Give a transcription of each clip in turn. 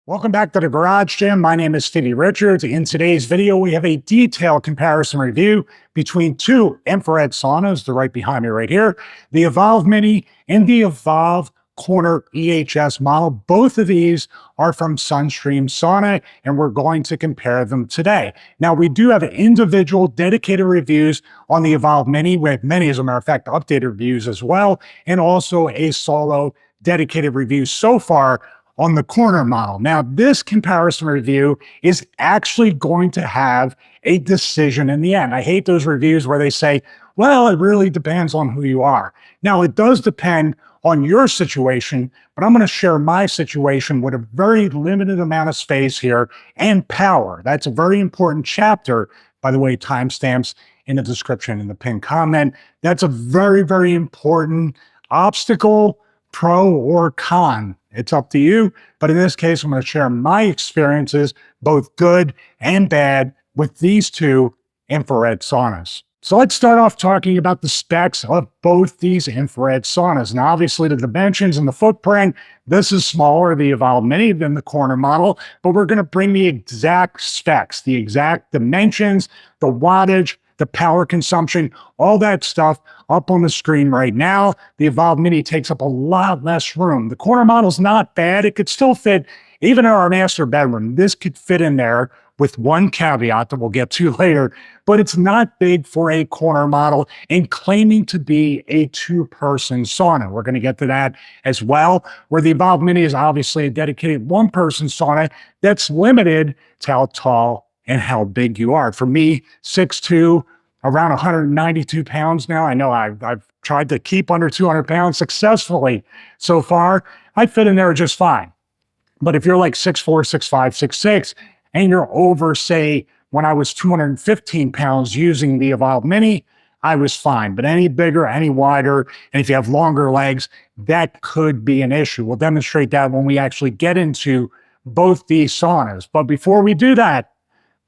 Welcome back to the Garage Gym. My name is Stevie Richards. In today's video, we have a detailed comparison review between two infrared saunas. They're right behind me right here. The Evolve Mini and the Evolve Corner EHS model. Both of these are from Sunstream Sauna, and we're going to compare them today. Now, we do have individual dedicated reviews on the Evolve Mini. We have many, as a matter of fact, updated reviews as well, and also a solo dedicated review so far on the corner model. Now, this comparison review is actually going to have a decision in the end. I hate those reviews where they say, well, it really depends on who you are. Now, it does depend on your situation, but I'm going to share my situation with a very limited amount of space here and power. That's a very important chapter. By the way, timestamps in the description in the pinned comment. That's a very, very important obstacle, pro or con. It's up to you. But in this case, I'm going to share my experiences, both good and bad, with these two infrared saunas. So let's start off talking about the specs of both these infrared saunas. Now, obviously, the dimensions and the footprint, this is smaller, the Evolve Mini, than the corner model, but we're going to bring the exact specs, the exact dimensions, the wattage, the power consumption, all that stuff up on the screen right now. The Evolve Mini takes up a lot less room. The corner model's not bad. It could still fit even in our master bedroom. This could fit in there with one caveat that we'll get to later, but it's not big for a corner model and claiming to be a two-person sauna. We're going to get to that as well, where the Evolve Mini is obviously a dedicated one-person sauna that's limited to how tall and how big you are. For me, 6'2", around 192 pounds now. I know I've tried to keep under 200 pounds successfully so far. I fit in there just fine. But if you're like 6'4", 6'5", 6'6", and you're over, say, when I was 215 pounds using the Evolve Mini, I was fine. But any bigger, any wider, and if you have longer legs, that could be an issue. We'll demonstrate that when we actually get into both these saunas. But before we do that,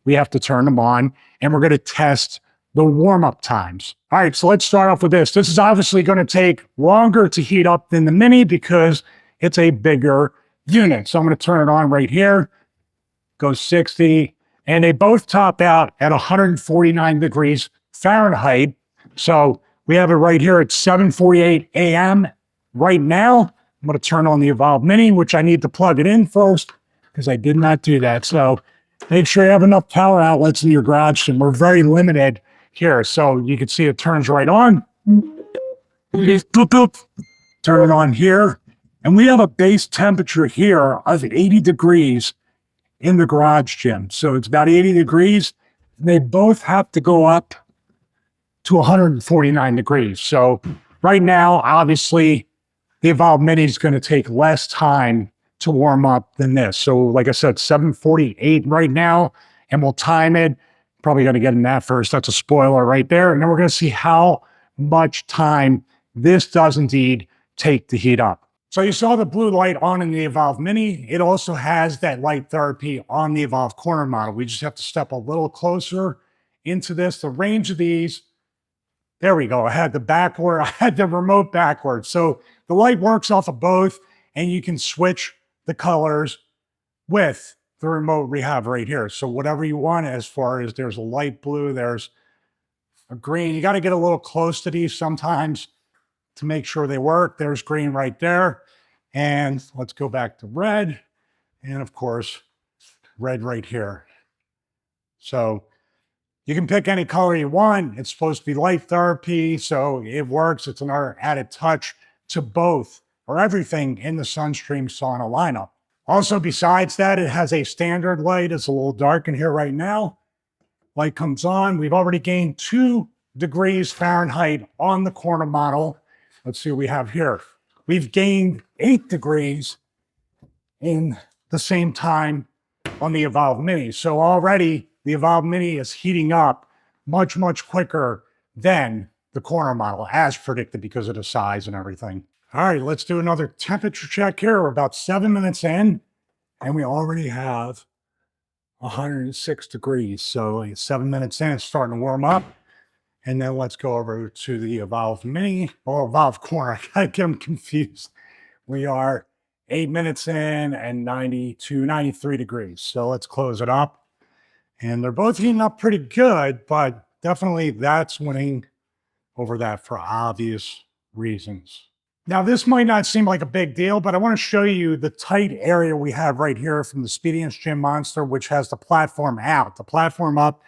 we have to turn them on, and we're going to test the warm-up times. All right, so let's start off with this. This is obviously going to take longer to heat up than the Mini because it's a bigger unit. So I'm going to turn it on right here, go 60, and they both top out at 149 degrees Fahrenheit. So we have it right here at 7:48 a.m. right now. I'm going to turn on the Evolve Mini, which I need to plug it in first because I did not do that. So make sure you have enough power outlets in your garage, and we're very limited here. So you can see it turns right on. Boop, boop. Turn it on here. And we have a base temperature here of 80 degrees in the garage gym. So it's about 80 degrees. They both have to go up to 149 degrees. So right now, obviously, the Evolve Mini is going to take less time to warm up than this. So like I said, 7:48 right now, and we'll time it. Probably going to get in that first. That's a spoiler right there. And then we're going to see how much time this does indeed take to heat up. So you saw the blue light on in the Evolve Mini. It also has that light therapy on the Evolve Corner model. We just have to step a little closer into this. The range of these, there we go. I had the remote backward. So the light works off of both, and you can switch the colors with the remote we have right here. So whatever you want, as far as there's a light blue, there's a green. You got to get a little close to these sometimes to make sure they work. There's green right there. And let's go back to red. And of course, red right here. So you can pick any color you want. It's supposed to be light therapy, so it works. It's another added touch to both or everything in the Sunstream sauna lineup. Also, besides that, it has a standard light. It's a little dark in here right now. Light comes on. We've already gained 2 degrees Fahrenheit on the corner model. Let's see what we have here. We've gained 8 degrees in the same time on the Evolve Mini. So already the Evolve Mini is heating up much, much quicker than the corner model, as predicted because of the size and everything. All right, let's do another temperature check here. We're about 7 minutes in, and we already have 106 degrees. So 7 minutes in, it's starting to warm up. And then let's go over to the Evolve Mini or Evolve Corner. I get them confused. We are 8 minutes in and 92, 93 degrees. So let's close it up. And they're both heating up pretty good, but definitely that's winning over that for obvious reasons. Now, this might not seem like a big deal, but I want to show you the tight area we have right here from the Speediance Gym Monster, which has the platform out. The platform up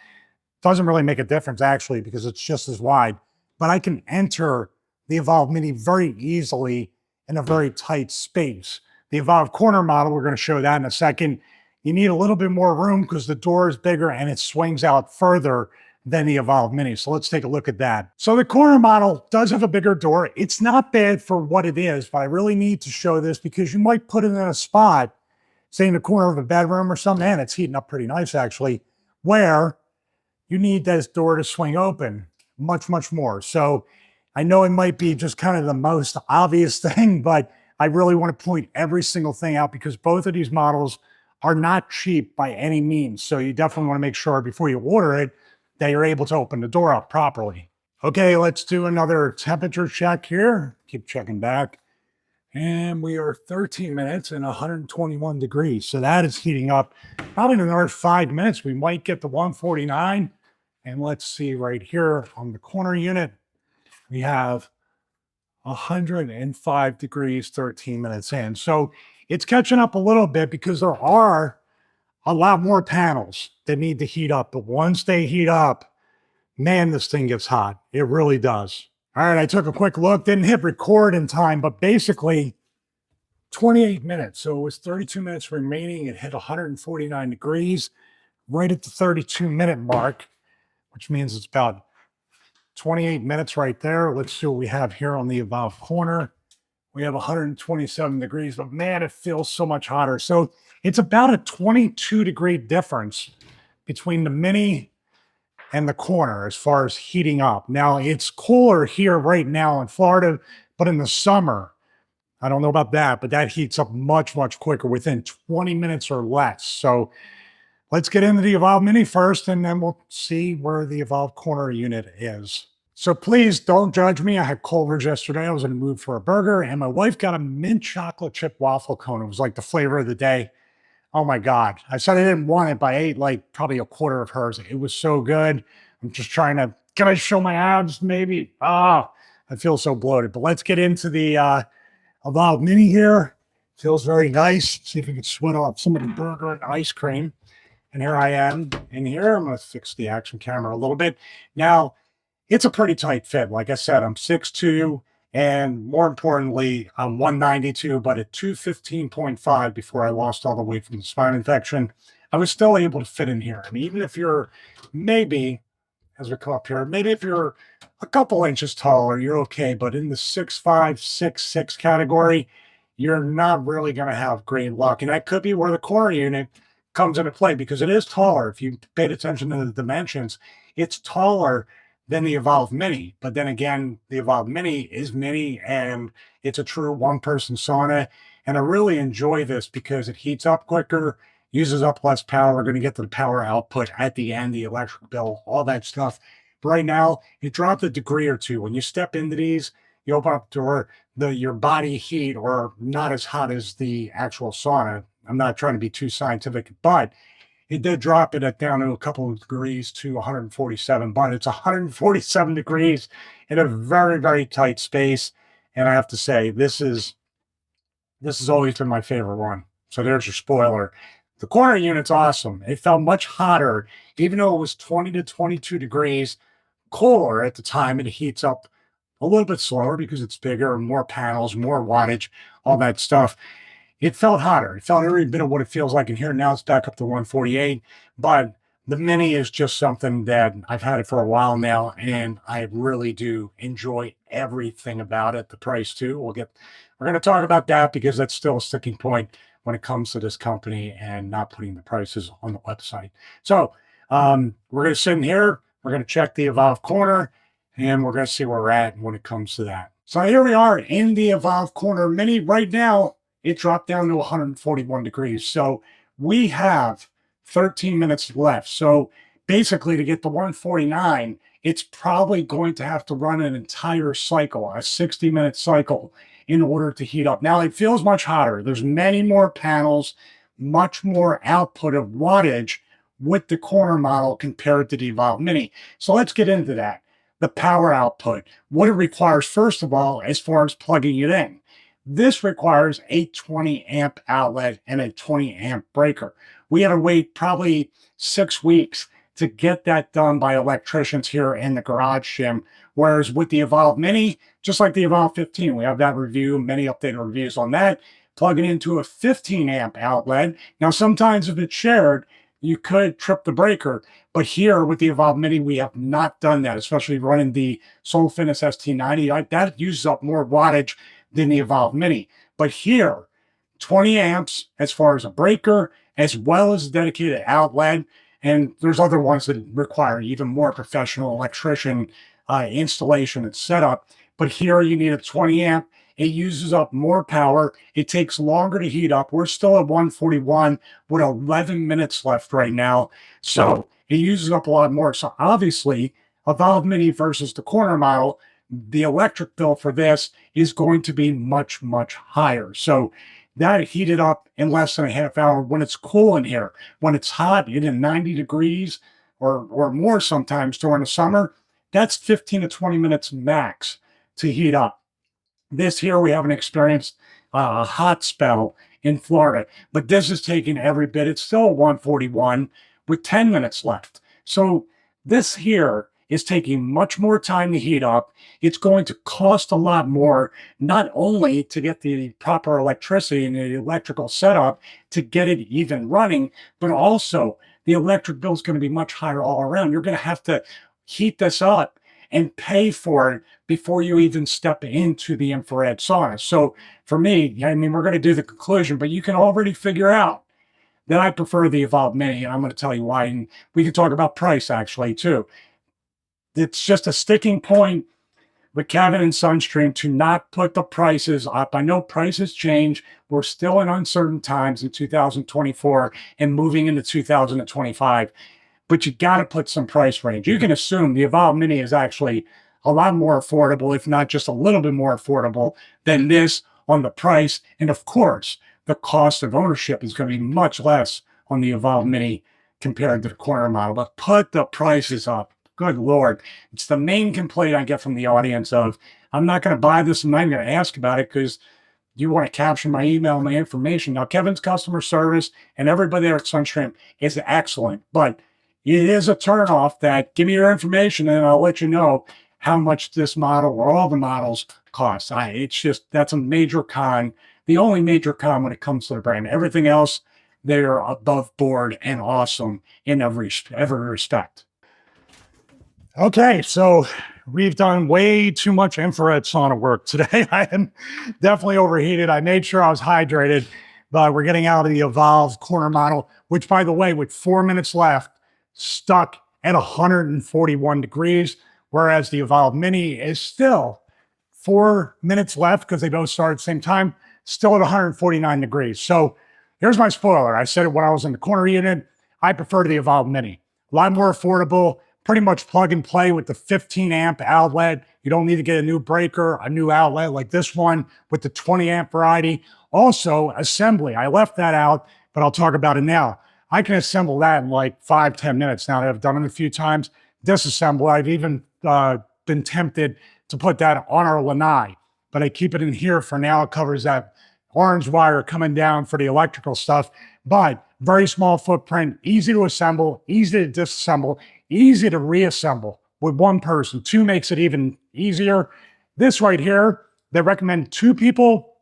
doesn't really make a difference, actually, because it's just as wide. But I can enter the Evolve Mini very easily in a very tight space. The Evolve Corner model, we're going to show that in a second. You need a little bit more room because the door is bigger and it swings out further than the Evolve Mini. So let's take a look at that. So the corner model does have a bigger door. It's not bad for what it is, but I really need to show this because you might put it in a spot, say in the corner of a bedroom or something, and it's heating up pretty nice actually, where you need this door to swing open much, much more. So I know it might be just kind of the most obvious thing, but I really want to point every single thing out because both of these models are not cheap by any means. So you definitely want to make sure before you order it that you're able to open the door up properly. Okay, let's do another temperature check here. Keep checking back. And we are 13 minutes and 121 degrees. So that is heating up. Probably in another 5 minutes, we might get to 149. And let's see right here on the corner unit, we have 105 degrees, 13 minutes in. So it's catching up a little bit because there are a lot more panels that need to heat up. But once they heat up, man, this thing gets hot. It really does. All right, I took a quick look, didn't hit record in time, but basically 28 minutes. So it was 32 minutes remaining. It hit 149 degrees right at the 32-minute mark, which means it's about 28 minutes right there. Let's see what we have here on the Evolve corner. We have 127 degrees, but man, it feels so much hotter. So it's about a 22-degree difference between the Mini and the corner as far as heating up. Now, it's cooler here right now in Florida, but in the summer, I don't know about that, but that heats up much, much quicker within 20 minutes or less. So let's get into the Evolve Mini first, and then we'll see where the Evolve Corner unit is. So please don't judge me. I had Culver's yesterday. I was in the mood for a burger, and my wife got a mint chocolate chip waffle cone. It was like the flavor of the day. Oh my God. I said I didn't want it, but I ate like probably a quarter of hers. It was so good. I'm just trying to, can I show my abs maybe? Ah, I feel so bloated. But let's get into the Evolve Mini here. Feels very nice. See if we can sweat off some of the burger and ice cream. And here I am in here. I'm going to fix the action camera a little bit. Now, it's a pretty tight fit. Like I said, I'm 6'2", and more importantly, I'm 192, but at 215.5 before I lost all the weight from the spine infection, I was still able to fit in here. I mean, even if you're maybe, as we come up here, maybe if you're a couple inches taller, you're okay. But in the 6'5", 6'6" category, you're not really going to have great luck. And that could be where the core unit comes into play because it is taller. If you paid attention to the dimensions, it's taller than the Evolve Mini. But then again, the Evolve Mini is mini and it's a true one-person sauna. And I really enjoy this because it heats up quicker, uses up less power. We're going to get to the power output at the end, the electric bill, all that stuff. But right now, it dropped a degree or two. When you step into these, you open up the door, your body heat or not as hot as the actual sauna. I'm not trying to be too scientific, but it did drop it down to a couple of degrees to 147, but it's 147 degrees in a very, very tight space. And I have to say, this has always been my favorite one. So there's your spoiler. The corner unit's awesome. It felt much hotter, even though it was 20 to 22 degrees cooler at the time. It heats up a little bit slower because it's bigger, more panels, more wattage, all that stuff. It felt hotter. It felt every bit of what it feels like in here. Now it's back up to 148. But the Mini is just something that I've had it for a while now, and I really do enjoy everything about it. The price too. We're going to talk about that because that's still a sticking point when it comes to this company and not putting the prices on the website. So we're going to sit in here. We're going to check the Evolve Corner, and we're going to see where we're at when it comes to that. So here we are in the Evolve Corner Mini right now. It dropped down to 141 degrees. So we have 13 minutes left. So basically to get to 149, it's probably going to have to run an entire cycle, a 60-minute cycle in order to heat up. Now it feels much hotter. There's many more panels, much more output of wattage with the corner model compared to the Evolve Mini. So let's get into that. The power output, what it requires, first of all, as far as plugging it in. This requires a 20 amp outlet and a 20 amp breaker. We had to wait probably 6 weeks to get that done by electricians here in the garage gym. Whereas with the Evolve Mini, just like the Evolve 15, we have that review, many updated reviews on that. Plug it into a 15 amp outlet. Now, sometimes if it's shared, you could trip the breaker. But here with the Evolve Mini, we have not done that, especially running the Soul Fitness ST90. That uses up more wattage than the Evolve Mini. But here, 20 amps as far as a breaker, as well as a dedicated outlet. And there's other ones that require even more professional electrician installation and setup. But here you need a 20 amp. It uses up more power. It takes longer to heat up. We're still at 141 with 11 minutes left right now. So it uses up a lot more. So obviously, Evolve Mini versus the corner model, the electric bill for this is going to be much, much higher. So that heated up in less than a half hour when it's cool in here. When it's hot, in 90 degrees or more sometimes during the summer, that's 15 to 20 minutes max to heat up. This here, we haven't experienced a hot spell in Florida, but this is taking every bit. It's still 141 with 10 minutes left. So this here is taking much more time to heat up. It's going to cost a lot more, not only to get the proper electricity and the electrical setup to get it even running, but also the electric bill is going to be much higher all around. You're going to have to heat this up and pay for it before you even step into the infrared sauna. So for me, I mean, we're going to do the conclusion, but you can already figure out that I prefer the Evolve Mini, and I'm going to tell you why. And we can talk about price actually too. It's just a sticking point with Kevin and Sunstream to not put the prices up. I know prices change. We're still in uncertain times in 2024 and moving into 2025. But you got to put some price range. You can assume the Evolve Mini is actually a lot more affordable, if not just a little bit more affordable than this on the price. And of course, the cost of ownership is going to be much less on the Evolve Mini compared to the corner model. But put the prices up. Good Lord. It's the main complaint I get from the audience of, I'm not going to buy this and I'm going to ask about it because you want to capture my email and my information. Now, Kevin's customer service and everybody there at Sunstream is excellent, but it is a turnoff that give me your information and I'll let you know how much this model or all the models cost. It's just, that's a major con. The only major con when it comes to the brand. Everything else, they're above board and awesome in every respect. Okay, so we've done way too much infrared sauna work today. I am definitely overheated. I made sure I was hydrated, but we're getting out of the Evolve corner model, which, by the way, with 4 minutes left, stuck at 141 degrees, whereas the Evolve Mini is still 4 minutes left because they both start at the same time, still at 149 degrees. So here's my spoiler. I said it when I was in the corner unit. I prefer the Evolve Mini. A lot more affordable, pretty much plug and play with the 15 amp outlet. You don't need to get a new breaker, a new outlet like this one with the 20 amp variety. Also, assembly. I left that out, but I'll talk about it now. I can assemble that in like 5-10 minutes now that I've done it a few times. Disassemble. I've even been tempted to put that on our lanai, but I keep it in here for now. It covers that orange wire coming down for the electrical stuff, but very small footprint, easy to assemble, easy to disassemble, easy to reassemble with one person. Two makes it even easier. This right here, they recommend 2 people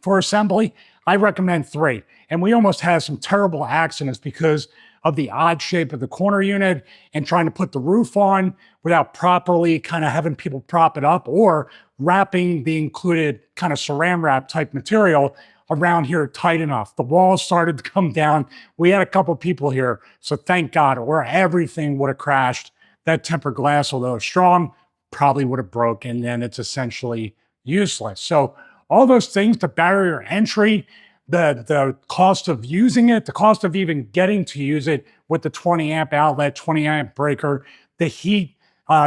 for assembly. I recommend 3. And we almost had some terrible accidents because of the odd shape of the corner unit and trying to put the roof on without properly kind of having people prop it up or wrapping the included kind of saran wrap type material around here tight enough. The walls started to come down. We had a couple people here, so thank God, or everything would have crashed. That tempered glass, although strong, probably would have broken, and it's essentially useless. So all those things, the barrier entry, the cost of using it, the cost of even getting to use it with the 20 amp outlet, 20 amp breaker, the heat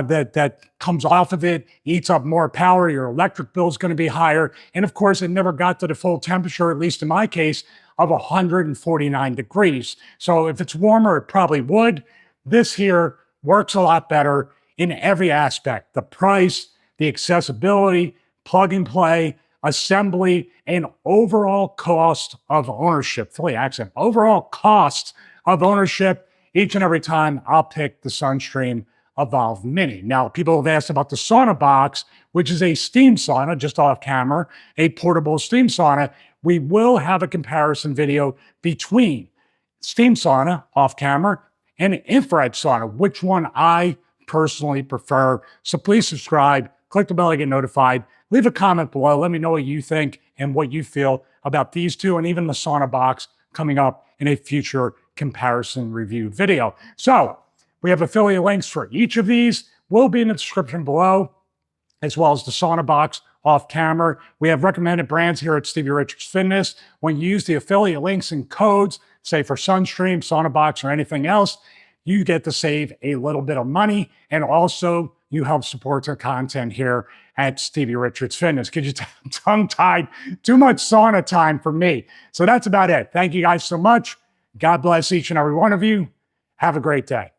that comes off of it, eats up more power. Your electric bill is going to be higher. And of course, it never got to the full temperature, at least in my case, of 149 degrees. So if it's warmer, it probably would. This here works a lot better in every aspect: the price, the accessibility, plug and play, assembly, and overall cost of ownership. Fully accent. Overall cost of ownership. Each and every time I'll pick the Sunstream Evolve Mini. Now, people have asked about the sauna box, which is a steam sauna, just off camera, a portable steam sauna. We will have a comparison video between steam sauna off camera and infrared sauna, which one I personally prefer. So please subscribe, click the bell to get notified, leave a comment below. Let me know what you think and what you feel about these two, and even the sauna box coming up in a future comparison review video. So we have affiliate links for each of these. Will be in the description below, as well as the sauna box off camera. We have recommended brands here at Stevie Richards Fitness. When you use the affiliate links and codes, say for Sunstream, sauna box, or anything else, you get to save a little bit of money, and also you help support the content here at Stevie Richards Fitness. Get you tongue-tied, too much sauna time for me. So that's about it. Thank you guys so much. God bless each and every one of you. Have a great day.